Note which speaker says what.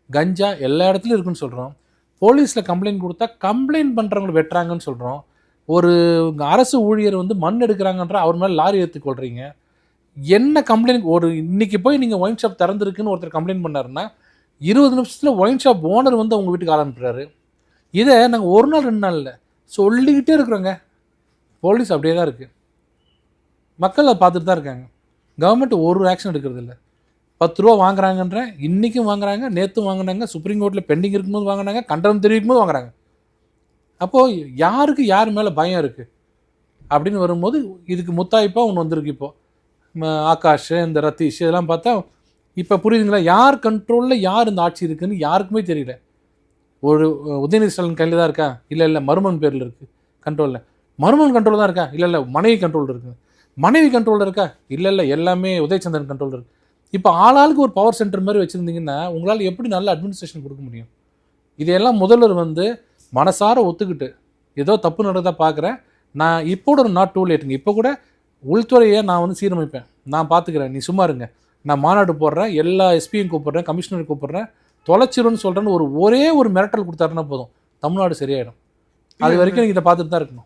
Speaker 1: கஞ்சா எல்லா இடத்துலையும் இருக்குன்னு சொல்கிறோம். போலீஸில் கம்ப்ளைண்ட் கொடுத்தா கம்ப்ளைண்ட் பண்ணுறவங்களை வெட்டுறாங்கன்னு சொல்கிறோம். ஒரு அரசு ஊழியர் வந்து மண் எடுக்கிறாங்கன்ற அவர் மேலே லாரி ஏற்றுக்கொள்கிறீங்க. என்ன கம்ப்ளைண்ட் ஒரு இன்னைக்கு போய் நீங்கள் ஒயின் ஷாப் திறந்துருக்குன்னு ஒருத்தர் கம்ப்ளைண்ட் பண்ணாருன்னா 20 நிமிஷத்தில் ஒயின் ஷாப் ஓனர் வந்து அவங்க வீட்டுக்கு ஆள் அனுப்புறாரு. இதை நாங்கள் ஒரு நாள் 2 நாள் இல்லை சொல்லிக்கிட்டே இருக்கிறோங்க. போலீஸ் அப்படியே தான் இருக்குது. மக்கள் அதை பார்த்துட்டு தான் இருக்காங்க. கவர்மெண்ட் ஒரு ஆக்ஷன் எடுக்கிறது இல்லை. 10 ரூபா வாங்குறாங்கன்ற இன்றைக்கும் வாங்குறாங்க, நேற்றும் வாங்கினாங்க, சுப்ரீம் கோர்ட்டில் பெண்டிங் இருக்கும்போது வாங்கினாங்க, கண்டனம் தெரிவிக்கும் போது வாங்குறாங்க. அப்போது யாருக்கு யார் மேலே பயம் இருக்குது அப்படின்னு வரும்போது இதுக்கு முத்தாய்ப்பாக ஒன்று வந்திருக்கு. இப்போது ஆகாஷ், இந்த ரத்தீஷ் இதெல்லாம் பார்த்தா இப்போ புரியுதுங்களா? யார் கண்ட்ரோலில் யார் இந்த ஆட்சி இருக்குதுன்னு யாருக்குமே தெரியல. ஒரு உதயநிதி ஸ்டாலின் கையில் தான் இருக்கா? இல்லை மருமகன் பேரில் இருக்குது கண்ட்ரோலில். மருமகன் கண்ட்ரோல் தான் இருக்கா? இல்லை மனைவி கண்ட்ரோல் இருக்குது. மனைவி கண்ட்ரோலில் இருக்கா? இல்லை எல்லாமே உதயச்சந்திரன் கண்ட்ரோல் இருக்குது. இப்போ ஆளாளுக்கு ஒரு பவர் சென்டர் மாதிரி வச்சுருந்தீங்கன்னா உங்களால் எப்படி நல்ல அட்மினிஸ்ட்ரேஷன் கொடுக்க முடியும்? இதையெல்லாம் முதல்வர் வந்து மனசார ஒத்துக்கிட்டு ஏதோ தப்பு நடந்ததா பார்க்குறேன், நான் இப்போ ஒரு நாட் டூ லேட்டுங்க, இப்போ கூட உள்துறையை நான் வந்து சீரமைப்பேன், நான் பார்த்துக்கிறேன், நீ சும்மா இருங்க, நான் மாநாடு போடுறேன், எல்லா எஸ்பியும் கூப்பிட்றேன், கமிஷனர் கூப்பிட்றேன், தொலைச்சிரும்னு சொல்கிறேன்னு ஒரே ஒரு மிரட்டல் கொடுத்தாருன்னா போதும், தமிழ்நாடு சரியாயிடும். அது வரைக்கும் நீங்கள் இதை பார்த்துட்டு தான் இருக்கணும்.